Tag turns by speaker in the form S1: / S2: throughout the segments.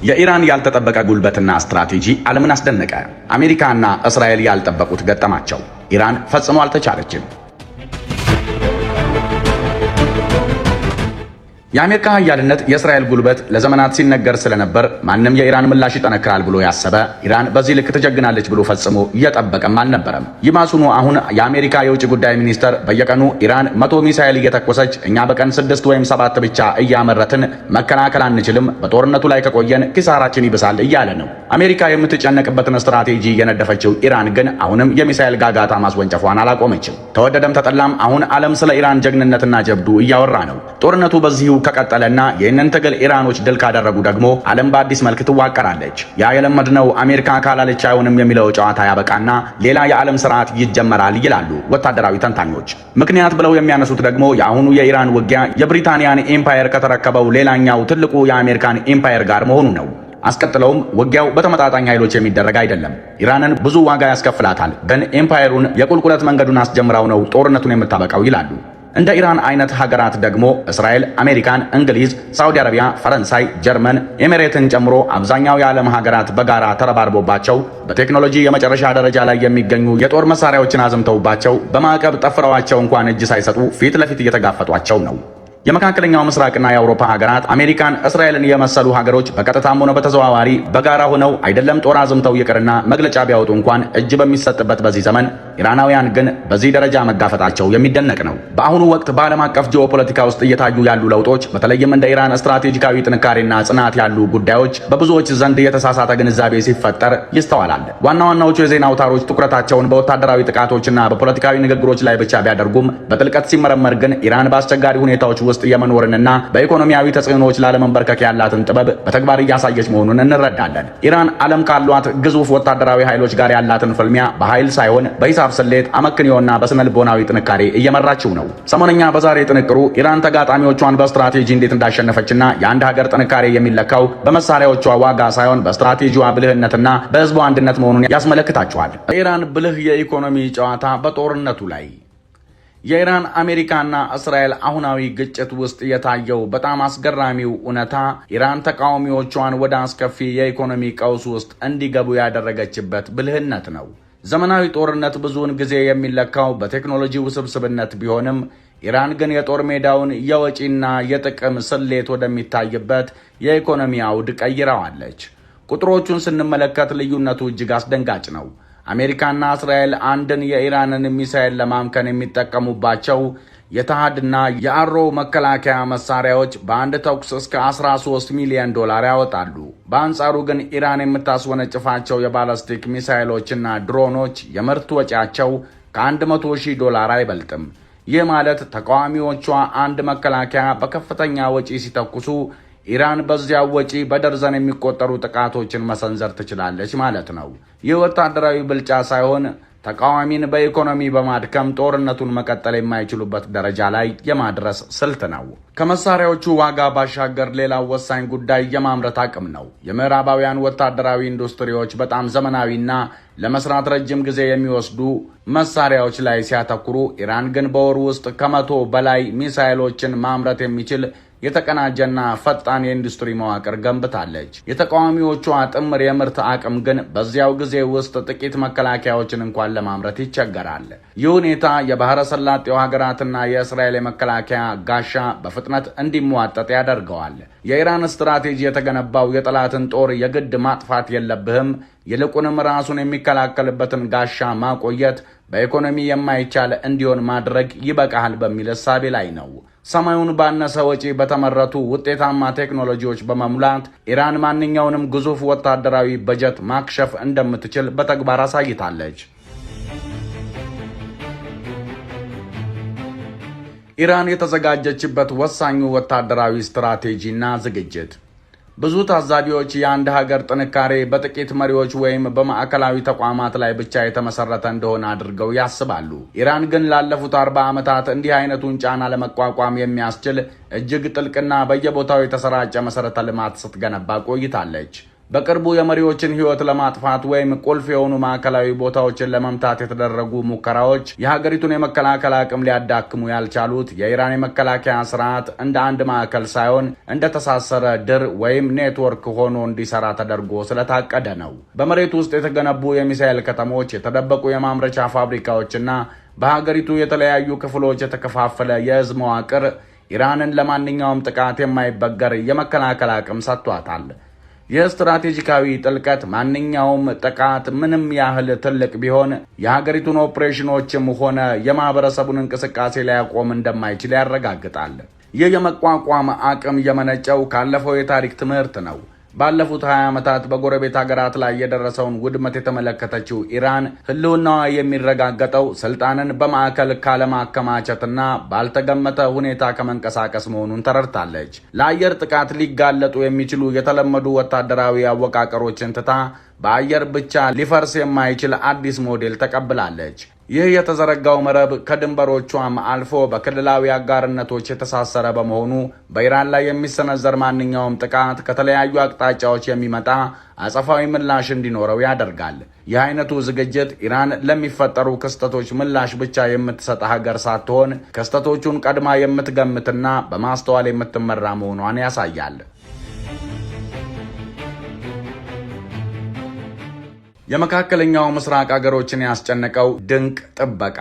S1: የኢራን ያልተጠበቀ ጉልበትና ስትራቴጂ ዓለምን አስደነቀ። አሜሪካና እስራኤል ያልጠበቁት ገጠማቸው። ኢራን ፈጽሞ አልተቻለችም። የአሜሪካ ኃያልነት የእስራኤል ጉልበት ለዘመናት ሲነገር ስለነበር ማንም የኢራን ምላሽ ይጠነክራል ብሎ ያሰበ ኢራን በዚህ ልክ ትጀግናለች ብሎ ፈጽሞ እየጠበቀም አልነበረም። ይባሱኑ አሁን የአሜሪካ የውጭ ጉዳይ ሚኒስተር በየቀኑ ኢራን 100 ሚሳኤል እየተኮሰች እኛ በቀን 6 ወይም 7 ብቻ እያመረትን መከላከል አንችልም፣ በጦርነቱ ላይ ከቆየን ኪሳራችን ይብሳል እያለ ነው። አሜሪካ የምትጨነቅበትን ስትራቴጂ የነደፈችው ኢራን ግን አሁንም የሚሳኤል ጋጋታ ማስወንጨፏን አላቆመችም። ተወደደም ተጠላም አሁን ዓለም ስለ ኢራን ጀግንነትና ጀብዱ እያወራ ነው። ጦርነቱ በዚሁ ከቀጠለና ይህንን ትግል ኢራኖች ድል ካደረጉ ደግሞ ዓለም በአዲስ መልክ ትዋቀራለች። ያ የለመድነው አሜሪካ ካላለች አይሆንም የሚለው ጨዋታ ያበቃና ሌላ የዓለም ስርዓት ይጀመራል ይላሉ ወታደራዊ ተንታኞች። ምክንያት ብለው የሚያነሱት ደግሞ የአሁኑ የኢራን ውጊያ የብሪታንያን ኤምፓየር ከተረከበው ሌላኛው ትልቁ የአሜሪካን ኤምፓየር ጋር መሆኑ ነው። አስቀጥለውም ውጊያው በተመጣጣኝ ኃይሎች የሚደረግ አይደለም። ኢራንን ብዙ ዋጋ ያስከፍላታል፣ ግን ኤምፓየሩን የቁልቁለት መንገዱን አስጀምራው ነው ጦርነቱን የምታበቃው ይላሉ። እንደ ኢራን አይነት ሀገራት ደግሞ እስራኤል፣ አሜሪካን፣ እንግሊዝ፣ ሳውዲ አረቢያ፣ ፈረንሳይ፣ ጀርመን፣ ኤሚሬትን ጨምሮ አብዛኛው የዓለም ሀገራት በጋራ ተረባርቦባቸው በቴክኖሎጂ የመጨረሻ ደረጃ ላይ የሚገኙ የጦር መሳሪያዎችን አዘምተውባቸው በማዕቀብ ጠፍረዋቸው እንኳን እጅ ሳይሰጡ ፊት ለፊት እየተጋፈጧቸው ነው። የመካከለኛው ምስራቅና የአውሮፓ ሀገራት አሜሪካን፣ እስራኤልን የመሰሉ ሀገሮች በቀጥታም ሆነ በተዘዋዋሪ በጋራ ሆነው አይደለም ጦር አዘምተው ይቅርና መግለጫ ቢያወጡ እንኳን እጅ በሚሰጥበት በዚህ ዘመን ኢራናውያን ግን በዚህ ደረጃ መጋፈጣቸው የሚደነቅ ነው። በአሁኑ ወቅት በዓለም አቀፍ ጂኦፖለቲካ ውስጥ እየታዩ ያሉ ለውጦች በተለይም እንደ ኢራን ስትራቴጂካዊ ጥንካሬና ጽናት ያሉ ጉዳዮች በብዙዎች ዘንድ የተሳሳተ ግንዛቤ ሲፈጠር ይስተዋላል። ዋና ዋናዎቹ የዜና አውታሮች ትኩረታቸውን በወታደራዊ ጥቃቶችና በፖለቲካዊ ንግግሮች ላይ ብቻ ቢያደርጉም በጥልቀት ሲመረመር ግን ኢራን በአስቸጋሪ ሁኔታዎች ውስጥ የመኖርንና በኢኮኖሚያዊ ተጽዕኖዎች ላለመንበርከክ ያላትን ጥበብ በተግባር እያሳየች መሆኑን እንረዳለን። ኢራን ዓለም ካሏት ግዙፍ ወታደራዊ ኃይሎች ጋር ያላትን ፍልሚያ በኃይል ሳይሆን በሂሳብ ስሌት፣ አመክንዮና በስነ ልቦናዊ ጥንካሬ እየመራችው ነው። ሰሞነኛ በዛሬ ጥንቅሩ ኢራን ተጋጣሚዎቿን በስትራቴጂ እንዴት እንዳሸነፈችና የአንድ ሀገር ጥንካሬ የሚለካው በመሳሪያዎቿ ዋጋ ሳይሆን በስትራቴጂዋ ብልህነትና በህዝቡ አንድነት መሆኑን ያስመለክታችኋል። ኢራን ብልህ የኢኮኖሚ ጨዋታ በጦርነቱ ላይ የኢራን አሜሪካና እስራኤል አሁናዊ ግጭት ውስጥ የታየው በጣም አስገራሚው እውነታ ኢራን ተቃዋሚዎቿን ወደ አስከፊ የኢኮኖሚ ቀውስ ውስጥ እንዲገቡ ያደረገችበት ብልህነት ነው። ዘመናዊ ጦርነት ብዙውን ጊዜ የሚለካው በቴክኖሎጂ ውስብስብነት ቢሆንም ኢራን ግን የጦር ሜዳውን የወጪና የጥቅም ስሌት ወደሚታይበት የኢኮኖሚ አውድ ቀይረዋለች። ቁጥሮቹን ስንመለከት ልዩነቱ እጅግ አስደንጋጭ ነው። አሜሪካና እስራኤል አንድን የኢራንን ሚሳኤል ለማምከን የሚጠቀሙባቸው የተሃድና የአሮ መከላከያ መሳሪያዎች በአንድ ተኩስ እስከ $13 ሚሊዮን ያወጣሉ። በአንጻሩ ግን ኢራን የምታስወነጭፋቸው የባላስቲክ ሚሳኤሎችና ድሮኖች የምርት ወጪያቸው $100,000 አይበልጥም። ይህ ማለት ተቃዋሚዎቿ አንድ መከላከያ በከፍተኛ ወጪ ሲተኩሱ ኢራን በዚያው ወጪ በደርዘን የሚቆጠሩ ጥቃቶችን መሰንዘር ትችላለች ማለት ነው። ይህ ወታደራዊ ብልጫ ሳይሆን ተቃዋሚን በኢኮኖሚ በማድከም ጦርነቱን መቀጠል የማይችሉበት ደረጃ ላይ የማድረስ ስልት ነው። ከመሳሪያዎቹ ዋጋ ባሻገር ሌላው ወሳኝ ጉዳይ የማምረት አቅም ነው። የምዕራባውያን ወታደራዊ ኢንዱስትሪዎች በጣም ዘመናዊና ለመስራት ረጅም ጊዜ የሚወስዱ መሳሪያዎች ላይ ሲያተኩሩ፣ ኢራን ግን በወር ውስጥ ከ100 በላይ ሚሳኤሎችን ማምረት የሚችል የተቀናጀና ፈጣን የኢንዱስትሪ መዋቅር ገንብታለች። የተቃዋሚዎቿ ጥምር የምርት አቅም ግን በዚያው ጊዜ ውስጥ ጥቂት መከላከያዎችን እንኳን ለማምረት ይቸገራል። ይህ ሁኔታ የባህረ ሰላጤው ሀገራትና የእስራኤል የመከላከያ ጋሻ በፍጥነት እንዲሟጠጥ ያደርገዋል። የኢራን ስትራቴጂ የተገነባው የጠላትን ጦር የግድ ማጥፋት የለብህም፣ ይልቁንም ራሱን የሚከላከልበትን ጋሻ ማቆየት፣ በኢኮኖሚ የማይቻል እንዲሆን ማድረግ ይበቃል በሚል እሳቤ ላይ ነው። ሰማዩን ባነሰ ወጪ በተመረቱ ውጤታማ ቴክኖሎጂዎች በመሙላት ኢራን ማንኛውንም ግዙፍ ወታደራዊ በጀት ማክሸፍ እንደምትችል በተግባር አሳይታለች። ኢራን የተዘጋጀችበት ወሳኙ ወታደራዊ ስትራቴጂና ዝግጅት ብዙ ታዛቢዎች የአንድ ሀገር ጥንካሬ በጥቂት መሪዎች ወይም በማዕከላዊ ተቋማት ላይ ብቻ የተመሰረተ እንደሆነ አድርገው ያስባሉ። ኢራን ግን ላለፉት 40 ዓመታት እንዲህ አይነቱን ጫና ለመቋቋም የሚያስችል እጅግ ጥልቅና በየቦታው የተሰራጨ መሰረተ ልማት ስትገነባ ቆይታለች። በቅርቡ የመሪዎችን ሕይወት ለማጥፋት ወይም ቁልፍ የሆኑ ማዕከላዊ ቦታዎችን ለመምታት የተደረጉ ሙከራዎች የሀገሪቱን የመከላከል አቅም ሊያዳክሙ ያልቻሉት የኢራን የመከላከያ ስርዓት እንደ አንድ ማዕከል ሳይሆን እንደ ተሳሰረ ድር ወይም ኔትወርክ ሆኖ እንዲሰራ ተደርጎ ስለታቀደ ነው። በመሬት ውስጥ የተገነቡ የሚሳኤል ከተሞች፣ የተደበቁ የማምረቻ ፋብሪካዎችና በሀገሪቱ የተለያዩ ክፍሎች የተከፋፈለ የእዝ መዋቅር ኢራንን ለማንኛውም ጥቃት የማይበገር የመከላከል አቅም ሰጥቷታል። የስትራቴጂካዊ ጥልቀት ማንኛውም ጥቃት ምንም ያህል ትልቅ ቢሆን የሀገሪቱን ኦፕሬሽኖችም ሆነ የማህበረሰቡን እንቅስቃሴ ሊያቆም እንደማይችል ያረጋግጣል። ይህ የመቋቋም አቅም የመነጨው ካለፈው የታሪክ ትምህርት ነው። ባለፉት 20 ዓመታት በጎረቤት ሀገራት ላይ የደረሰውን ውድመት የተመለከተችው ኢራን ህልውናዋ የሚረጋገጠው ስልጣንን በማዕከል ካለማከማቸትና ባልተገመተ ሁኔታ ከመንቀሳቀስ መሆኑን ተረድታለች። ለአየር ጥቃት ሊጋለጡ የሚችሉ የተለመዱ ወታደራዊ አወቃቀሮችን ትታ በአየር ብቻ ሊፈርስ የማይችል አዲስ ሞዴል ተቀብላለች። ይህ የተዘረጋው መረብ ከድንበሮቿም አልፎ በክልላዊ አጋርነቶች የተሳሰረ በመሆኑ በኢራን ላይ የሚሰነዘር ማንኛውም ጥቃት ከተለያዩ አቅጣጫዎች የሚመጣ አጸፋዊ ምላሽ እንዲኖረው ያደርጋል። ይህ አይነቱ ዝግጅት ኢራን ለሚፈጠሩ ክስተቶች ምላሽ ብቻ የምትሰጥ ሀገር ሳትሆን ክስተቶቹን ቀድማ የምትገምትና በማስተዋል የምትመራ መሆኗን ያሳያል። የመካከለኛው ምስራቅ አገሮችን ያስጨነቀው ድንቅ ጥበቃ።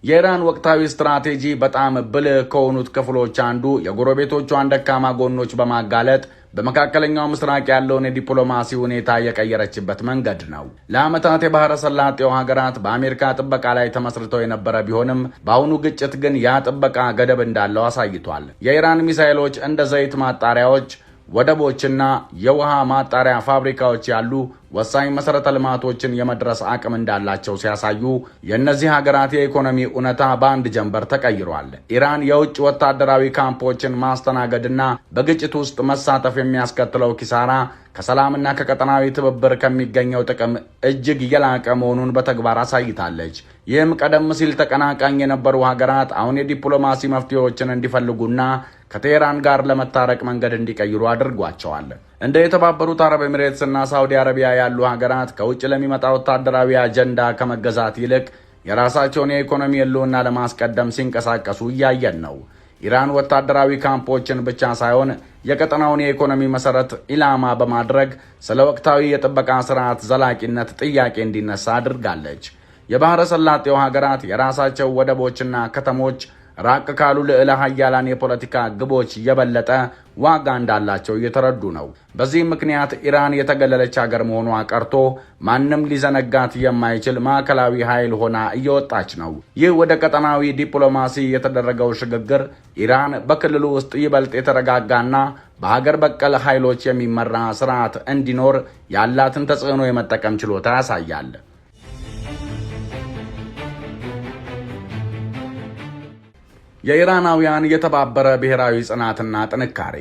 S1: የኢራን ወቅታዊ ስትራቴጂ በጣም ብልህ ከሆኑት ክፍሎች አንዱ የጎረቤቶቿን ደካማ ጎኖች በማጋለጥ በመካከለኛው ምስራቅ ያለውን የዲፕሎማሲ ሁኔታ የቀየረችበት መንገድ ነው። ለዓመታት የባህረ ሰላጤው ሀገራት በአሜሪካ ጥበቃ ላይ ተመስርተው የነበረ ቢሆንም በአሁኑ ግጭት ግን ያ ጥበቃ ገደብ እንዳለው አሳይቷል። የኢራን ሚሳኤሎች እንደ ዘይት ማጣሪያዎች፣ ወደቦችና የውሃ ማጣሪያ ፋብሪካዎች ያሉ ወሳኝ መሰረተ ልማቶችን የመድረስ አቅም እንዳላቸው ሲያሳዩ የእነዚህ ሀገራት የኢኮኖሚ እውነታ በአንድ ጀንበር ተቀይሯል። ኢራን የውጭ ወታደራዊ ካምፖችን ማስተናገድና በግጭት ውስጥ መሳተፍ የሚያስከትለው ኪሳራ ከሰላምና ከቀጠናዊ ትብብር ከሚገኘው ጥቅም እጅግ የላቀ መሆኑን በተግባር አሳይታለች። ይህም ቀደም ሲል ተቀናቃኝ የነበሩ ሀገራት አሁን የዲፕሎማሲ መፍትሄዎችን እንዲፈልጉና ከቴህራን ጋር ለመታረቅ መንገድ እንዲቀይሩ አድርጓቸዋል። እንደ የተባበሩት አረብ ኤሚሬትስና ሳውዲ አረቢያ ያሉ ሀገራት ከውጭ ለሚመጣ ወታደራዊ አጀንዳ ከመገዛት ይልቅ የራሳቸውን የኢኮኖሚ ህልውና ለማስቀደም ሲንቀሳቀሱ እያየን ነው። ኢራን ወታደራዊ ካምፖችን ብቻ ሳይሆን የቀጠናውን የኢኮኖሚ መሰረት ኢላማ በማድረግ ስለ ወቅታዊ የጥበቃ ስርዓት ዘላቂነት ጥያቄ እንዲነሳ አድርጋለች። የባህረ ሰላጤው ሀገራት የራሳቸው ወደቦችና ከተሞች ራቅ ካሉ ልዕለ ሀያላን የፖለቲካ ግቦች የበለጠ ዋጋ እንዳላቸው እየተረዱ ነው። በዚህም ምክንያት ኢራን የተገለለች ሀገር መሆኗ ቀርቶ ማንም ሊዘነጋት የማይችል ማዕከላዊ ኃይል ሆና እየወጣች ነው። ይህ ወደ ቀጠናዊ ዲፕሎማሲ የተደረገው ሽግግር ኢራን በክልሉ ውስጥ ይበልጥ የተረጋጋና በሀገር በቀል ኃይሎች የሚመራ ስርዓት እንዲኖር ያላትን ተጽዕኖ የመጠቀም ችሎታ ያሳያል። የኢራናውያን የተባበረ ብሔራዊ ጽናትና ጥንካሬ።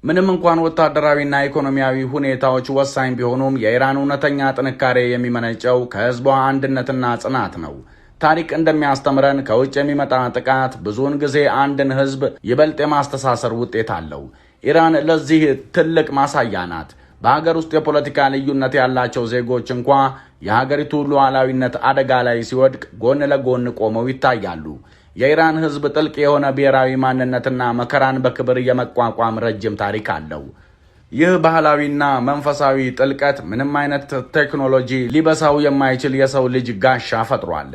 S1: ምንም እንኳን ወታደራዊና ኢኮኖሚያዊ ሁኔታዎች ወሳኝ ቢሆኑም የኢራን እውነተኛ ጥንካሬ የሚመነጨው ከህዝቧ አንድነትና ጽናት ነው። ታሪክ እንደሚያስተምረን ከውጭ የሚመጣ ጥቃት ብዙውን ጊዜ አንድን ህዝብ ይበልጥ የማስተሳሰር ውጤት አለው። ኢራን ለዚህ ትልቅ ማሳያ ናት። በሀገር ውስጥ የፖለቲካ ልዩነት ያላቸው ዜጎች እንኳ የሀገሪቱ ሉዓላዊነት አደጋ ላይ ሲወድቅ ጎን ለጎን ቆመው ይታያሉ። የኢራን ህዝብ ጥልቅ የሆነ ብሔራዊ ማንነትና መከራን በክብር የመቋቋም ረጅም ታሪክ አለው። ይህ ባህላዊና መንፈሳዊ ጥልቀት ምንም አይነት ቴክኖሎጂ ሊበሳው የማይችል የሰው ልጅ ጋሻ ፈጥሯል።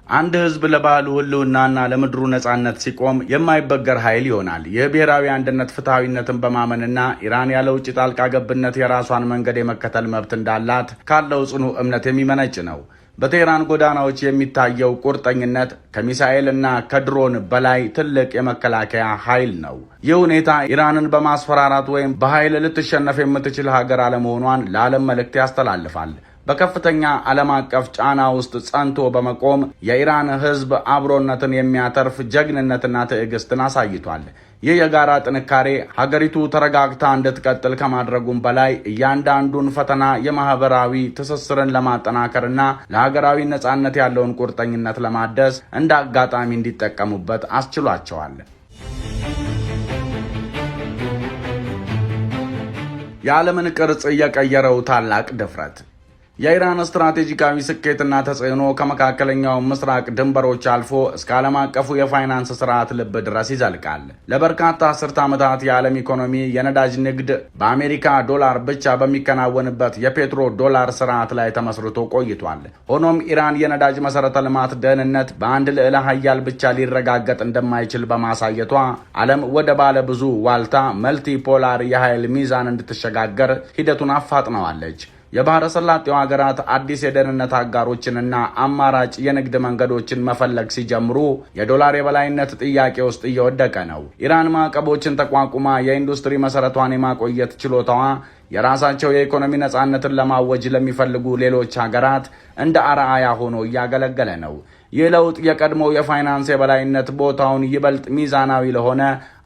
S1: አንድ ህዝብ ለባህሉ ህልውናና ለምድሩ ነጻነት ሲቆም የማይበገር ኃይል ይሆናል። ይህ ብሔራዊ አንድነት ፍትሐዊነትን በማመንና ኢራን ያለ ውጭ ጣልቃ ገብነት የራሷን መንገድ የመከተል መብት እንዳላት ካለው ጽኑ እምነት የሚመነጭ ነው። በቴህራን ጎዳናዎች የሚታየው ቁርጠኝነት ከሚሳኤልና ከድሮን በላይ ትልቅ የመከላከያ ኃይል ነው። ይህ ሁኔታ ኢራንን በማስፈራራት ወይም በኃይል ልትሸነፍ የምትችል ሀገር አለመሆኗን ለዓለም መልእክት ያስተላልፋል። በከፍተኛ ዓለም አቀፍ ጫና ውስጥ ጸንቶ በመቆም የኢራን ህዝብ አብሮነትን የሚያተርፍ ጀግንነትና ትዕግስትን አሳይቷል። ይህ የጋራ ጥንካሬ ሀገሪቱ ተረጋግታ እንድትቀጥል ከማድረጉም በላይ እያንዳንዱን ፈተና የማህበራዊ ትስስርን ለማጠናከርና ለሀገራዊ ነጻነት ያለውን ቁርጠኝነት ለማደስ እንደ አጋጣሚ እንዲጠቀሙበት አስችሏቸዋል። የዓለምን ቅርጽ የቀየረው ታላቅ ድፍረት። የኢራን ስትራቴጂካዊ ስኬትና ተጽዕኖ ከመካከለኛው ምስራቅ ድንበሮች አልፎ እስከ ዓለም አቀፉ የፋይናንስ ስርዓት ልብ ድረስ ይዘልቃል። ለበርካታ አስርተ ዓመታት የዓለም ኢኮኖሚ የነዳጅ ንግድ በአሜሪካ ዶላር ብቻ በሚከናወንበት የፔትሮ ዶላር ስርዓት ላይ ተመስርቶ ቆይቷል። ሆኖም ኢራን የነዳጅ መሰረተ ልማት ደህንነት በአንድ ልዕለ ሀያል ብቻ ሊረጋገጥ እንደማይችል በማሳየቷ ዓለም ወደ ባለ ብዙ ዋልታ መልቲፖላር የኃይል ሚዛን እንድትሸጋገር ሂደቱን አፋጥነዋለች። የባህረ ሰላጤው ሀገራት አዲስ የደህንነት አጋሮችንና አማራጭ የንግድ መንገዶችን መፈለግ ሲጀምሩ የዶላር የበላይነት ጥያቄ ውስጥ እየወደቀ ነው። ኢራን ማዕቀቦችን ተቋቁማ የኢንዱስትሪ መሰረቷን የማቆየት ችሎታዋ የራሳቸው የኢኮኖሚ ነጻነትን ለማወጅ ለሚፈልጉ ሌሎች ሀገራት እንደ አርአያ ሆኖ እያገለገለ ነው። ይህ ለውጥ የቀድሞው የፋይናንስ የበላይነት ቦታውን ይበልጥ ሚዛናዊ ለሆነ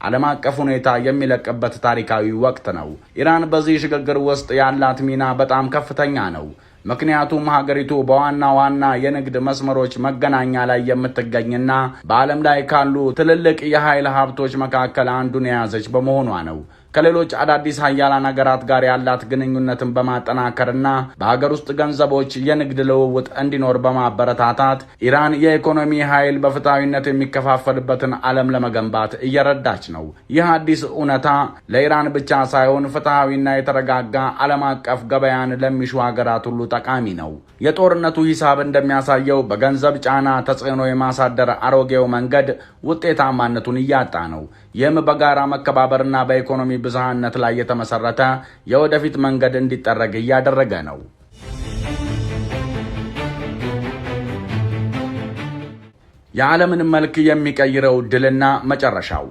S1: ዓለም አቀፍ ሁኔታ የሚለቅበት ታሪካዊ ወቅት ነው። ኢራን በዚህ ሽግግር ውስጥ ያላት ሚና በጣም ከፍተኛ ነው። ምክንያቱም ሀገሪቱ በዋና ዋና የንግድ መስመሮች መገናኛ ላይ የምትገኝና በዓለም ላይ ካሉ ትልልቅ የኃይል ሀብቶች መካከል አንዱን የያዘች በመሆኗ ነው። ከሌሎች አዳዲስ ሀያላን ሀገራት ጋር ያላት ግንኙነትን በማጠናከርና በሀገር ውስጥ ገንዘቦች የንግድ ልውውጥ እንዲኖር በማበረታታት ኢራን የኢኮኖሚ ኃይል በፍትሐዊነት የሚከፋፈልበትን ዓለም ለመገንባት እየረዳች ነው። ይህ አዲስ እውነታ ለኢራን ብቻ ሳይሆን ፍትሐዊና የተረጋጋ ዓለም አቀፍ ገበያን ለሚሹ ሀገራት ሁሉ ጠቃሚ ነው። የጦርነቱ ሂሳብ እንደሚያሳየው በገንዘብ ጫና ተጽዕኖ የማሳደር አሮጌው መንገድ ውጤታማነቱን እያጣ ነው። ይህም በጋራ መከባበርና በኢኮኖሚ ብዝሃነት ላይ የተመሰረተ የወደፊት መንገድ እንዲጠረግ እያደረገ ነው። የዓለምን መልክ የሚቀይረው ድልና መጨረሻው።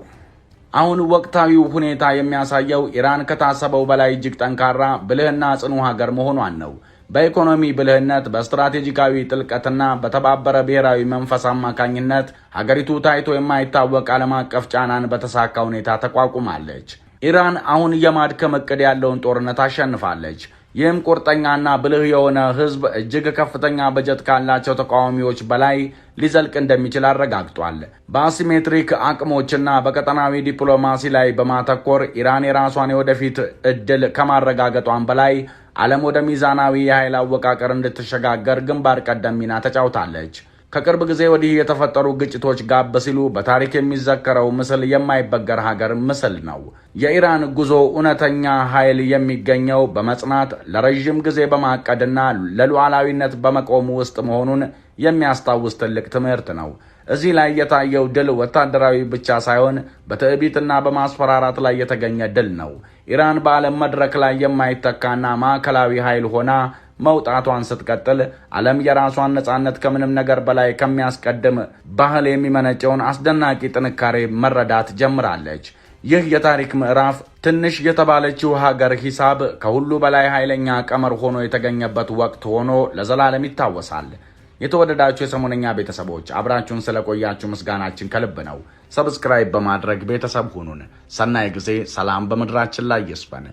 S1: አሁን ወቅታዊው ሁኔታ የሚያሳየው ኢራን ከታሰበው በላይ እጅግ ጠንካራ፣ ብልህና ጽኑ ሀገር መሆኗን ነው። በኢኮኖሚ ብልህነት፣ በስትራቴጂካዊ ጥልቀትና በተባበረ ብሔራዊ መንፈስ አማካኝነት ሀገሪቱ ታይቶ የማይታወቅ ዓለም አቀፍ ጫናን በተሳካ ሁኔታ ተቋቁማለች። ኢራን አሁን የማድከም እቅድ ያለውን ጦርነት አሸንፋለች። ይህም ቁርጠኛና ብልህ የሆነ ህዝብ እጅግ ከፍተኛ በጀት ካላቸው ተቃዋሚዎች በላይ ሊዘልቅ እንደሚችል አረጋግጧል። በአሲሜትሪክ አቅሞችና በቀጠናዊ ዲፕሎማሲ ላይ በማተኮር ኢራን የራሷን የወደፊት እድል ከማረጋገጧን በላይ ዓለም ወደ ሚዛናዊ የኃይል አወቃቀር እንድትሸጋገር ግንባር ቀደም ሚና ተጫውታለች። ከቅርብ ጊዜ ወዲህ የተፈጠሩ ግጭቶች ጋብ ሲሉ በታሪክ የሚዘከረው ምስል የማይበገር ሀገር ምስል ነው። የኢራን ጉዞ እውነተኛ ኃይል የሚገኘው በመጽናት ለረዥም ጊዜ በማቀድና ለሉዓላዊነት በመቆሙ ውስጥ መሆኑን የሚያስታውስ ትልቅ ትምህርት ነው። እዚህ ላይ የታየው ድል ወታደራዊ ብቻ ሳይሆን በትዕቢትና በማስፈራራት ላይ የተገኘ ድል ነው። ኢራን በዓለም መድረክ ላይ የማይተካና ማዕከላዊ ኃይል ሆና መውጣቷን ስትቀጥል ዓለም የራሷን ነጻነት ከምንም ነገር በላይ ከሚያስቀድም ባህል የሚመነጨውን አስደናቂ ጥንካሬ መረዳት ጀምራለች። ይህ የታሪክ ምዕራፍ ትንሽ የተባለችው ሀገር ሂሳብ ከሁሉ በላይ ኃይለኛ ቀመር ሆኖ የተገኘበት ወቅት ሆኖ ለዘላለም ይታወሳል። የተወደዳችሁ የሰሞነኛ ቤተሰቦች አብራችሁን ስለቆያችሁ ምስጋናችን ከልብ ነው። ሰብስክራይብ በማድረግ ቤተሰብ ሁኑን። ሰናይ ጊዜ። ሰላም በምድራችን ላይ ይስፈን።